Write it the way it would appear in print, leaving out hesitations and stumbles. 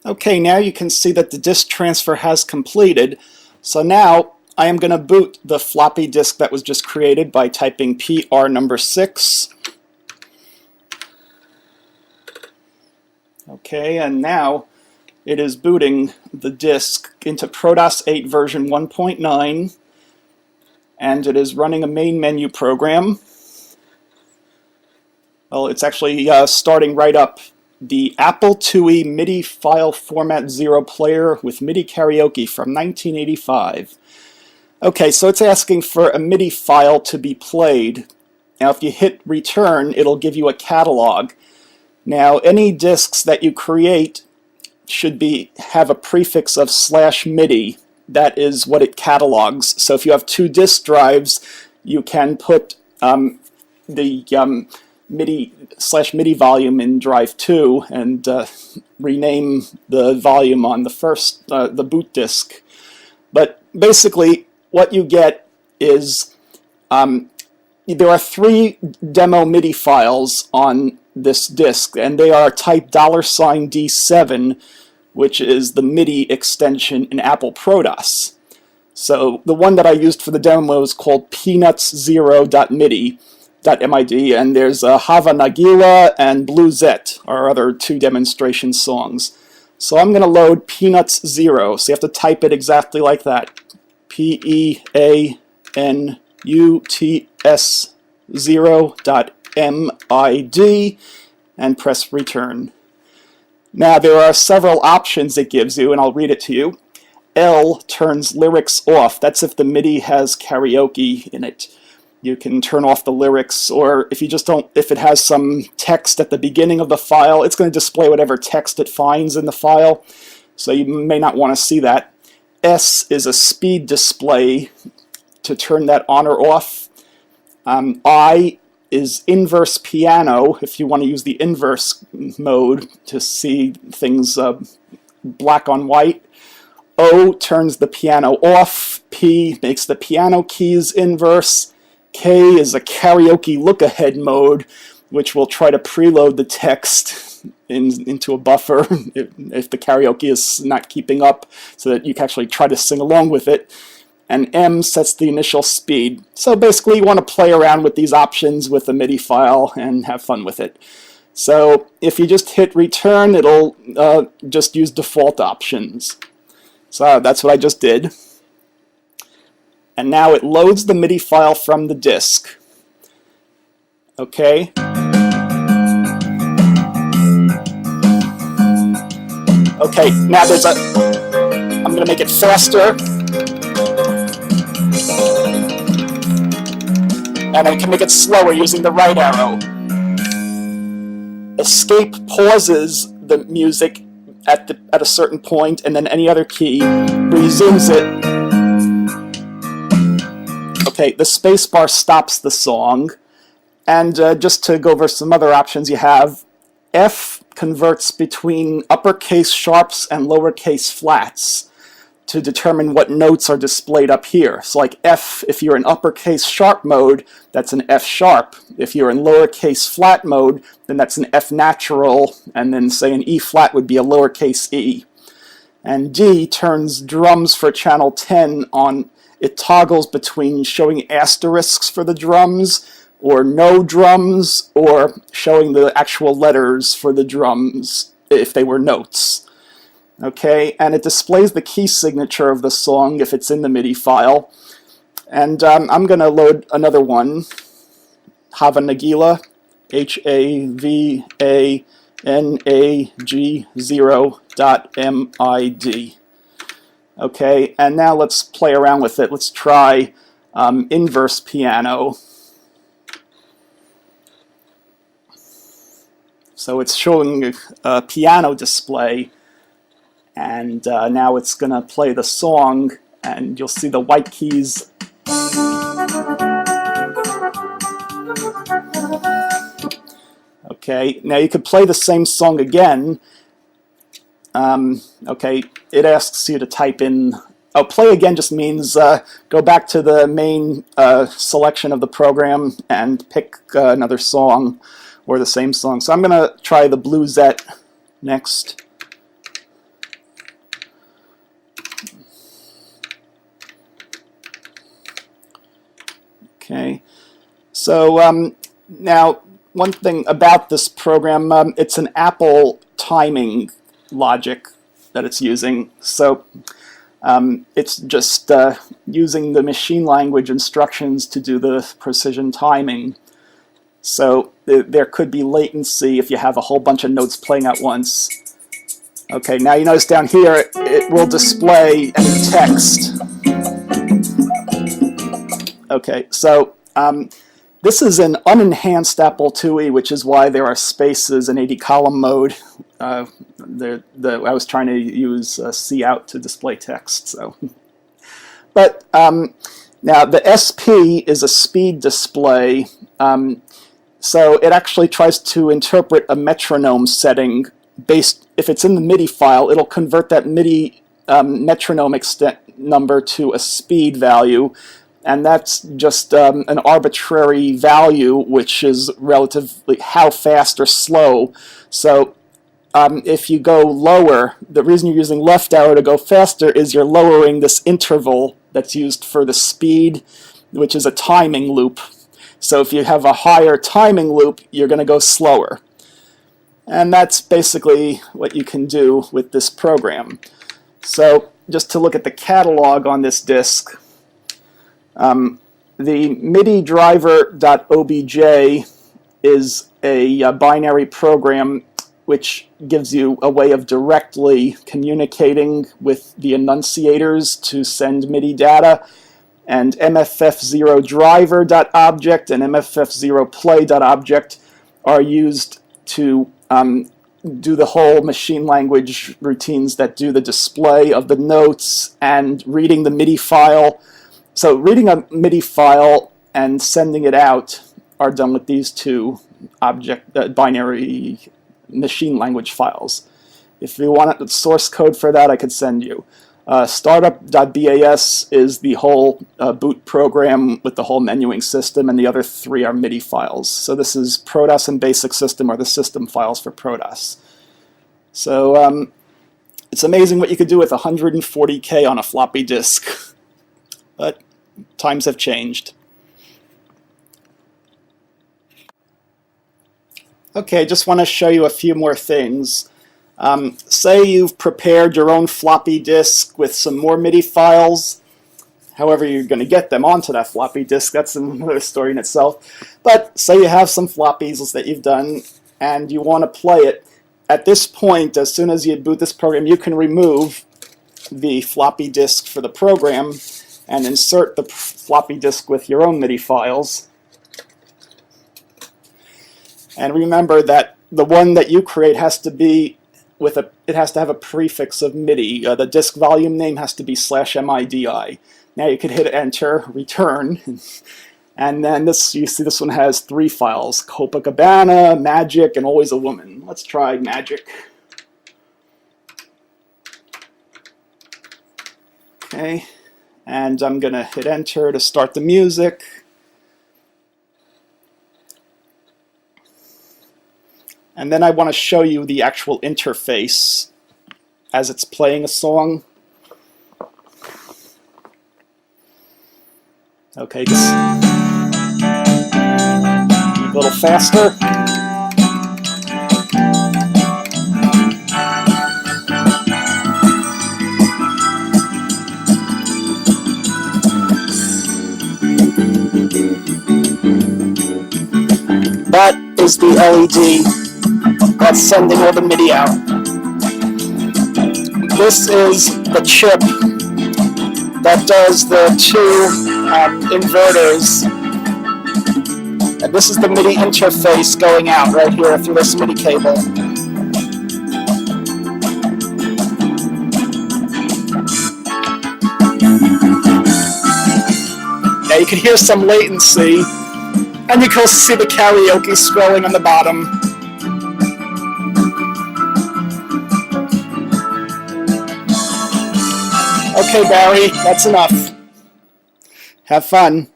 Okay, now you can see that the disk transfer has completed. So now I am going to boot the floppy disk that was just created by typing PR number 6. Okay, and now it is booting the disk into ProDOS 8 version 1.9, and it is running a main menu program. Well, it's actually starting right up. The Apple IIe MIDI file format 0 player with MIDI karaoke from 1985. Okay, so it's asking for a MIDI file to be played. Now if you hit return, it'll give you a catalog. Now any disks that you create should have a prefix of /MIDI. That is what it catalogs. So if you have 2 disk drives, you can put the MIDI/MIDI volume in drive 2 and rename the volume on the first, the boot disk. But basically what you get is there are 3 demo MIDI files on this disk, and they are type $D7, which is the MIDI extension in Apple ProDOS. So the one that I used for the demo is called peanuts0.midi, and there's Hava Nagila and Blue Zet, our other 2 demonstration songs. So I'm going to load Peanuts 0, so you have to type it exactly like that. PEANUTS 0.MID, and press return. Now there are several options it gives you, and I'll read it to you. L turns lyrics off. That's if the MIDI has karaoke in it. You can turn off the lyrics, or if it has some text at the beginning of the file, it's going to display whatever text it finds in the file, so you may not want to see that. S is a speed display to turn that on or off. I is inverse piano, if you want to use the inverse mode to see things black on white. O turns the piano off. P makes the piano keys inverse. K is a karaoke look-ahead mode, which will try to preload the text into a buffer if the karaoke is not keeping up, so that you can actually try to sing along with it. And M sets the initial speed. So basically you want to play around with these options with the MIDI file and have fun with it. So if you just hit return, it'll just use default options. So that's what I just did. And now it loads the MIDI file from the disk. Okay. Okay, now I'm going to make it faster. And I can make it slower using the right arrow. Escape pauses the music at a certain point, and then any other key resumes it. Okay, the spacebar stops the song. And just to go over some other options you have, F converts between uppercase sharps and lowercase flats to determine what notes are displayed up here. So like F, if you're in uppercase sharp mode, that's an F sharp. If you're in lowercase flat mode, then that's an F natural, and then say an E flat would be a lowercase e. And D turns drums for channel 10 on. It toggles between showing asterisks for the drums, or no drums, or showing the actual letters for the drums if they were notes. Okay, and it displays the key signature of the song if it's in the MIDI file. And I'm going to load another one, Hava Nagila, HAVANAG 0.MID. Okay, and now let's play around with it. Let's try inverse piano. So it's showing a piano display, and now it's going to play the song, and you'll see the white keys. Okay, now you could play the same song again. Okay, it asks you to type in, play again just means go back to the main selection of the program and pick another song or the same song. So I'm going to try the Blue Zet next. Okay, so now one thing about this program, it's an Apple timing logic that it's using. So it's just using the machine language instructions to do the precision timing. So there could be latency if you have a whole bunch of notes playing at once. Okay, now you notice down here it will display any text. Okay, so this is an unenhanced Apple IIe, which is why there are spaces in 80 column mode. I was trying to use C out to display text. So, but now the SP is a speed display. So it actually tries to interpret a metronome setting based, if it's in the Midi file, it'll convert that Midi metronome number to a speed value, and that's just an arbitrary value, which is relatively how fast or slow. So if you go lower, the reason you're using left arrow to go faster is you're lowering this interval that's used for the speed, which is a timing loop. So if you have a higher timing loop, you're going to go slower. And that's basically what you can do with this program. So just to look at the catalog on this disk, the MIDI driver.obj is a binary program which gives you a way of directly communicating with the annunciators to send MIDI data. And mff0driver.object and mff0play.object are used to do the whole machine language routines that do the display of the notes and reading the MIDI file. So reading a MIDI file and sending it out are done with these two binary machine language files. If you want the source code for that, I could send you. Startup.bas is the whole boot program with the whole menuing system, and the other three are MIDI files. So this is ProDOS and Basic System are the system files for ProDOS. So it's amazing what you could do with 140K on a floppy disk. But times have changed. Okay, just want to show you a few more things. Say you've prepared your own floppy disk with some more MIDI files. However you're going to get them onto that floppy disk, that's another story in itself. But say you have some floppies that you've done and you want to play it. At this point, as soon as you boot this program, you can remove the floppy disk for the program and insert the floppy disk with your own MIDI files. And remember that the one that you create has to be it has to have a prefix of MIDI. The disk volume name has to be /MIDI. Now you could hit enter, return, and then you see this one has 3 files: Copacabana, Magic, and Always a Woman. Let's try Magic. Okay, and I'm gonna hit enter to start the music. And then I want to show you the actual interface as it's playing a song. Okay, just a little faster. That is the LED that's sending all the MIDI out. This is the chip that does the 2 inverters. And this is the MIDI interface going out right here through this MIDI cable. Now you can hear some latency, and you can also see the karaoke scrolling on the bottom. Okay, Barry, that's enough. Have fun.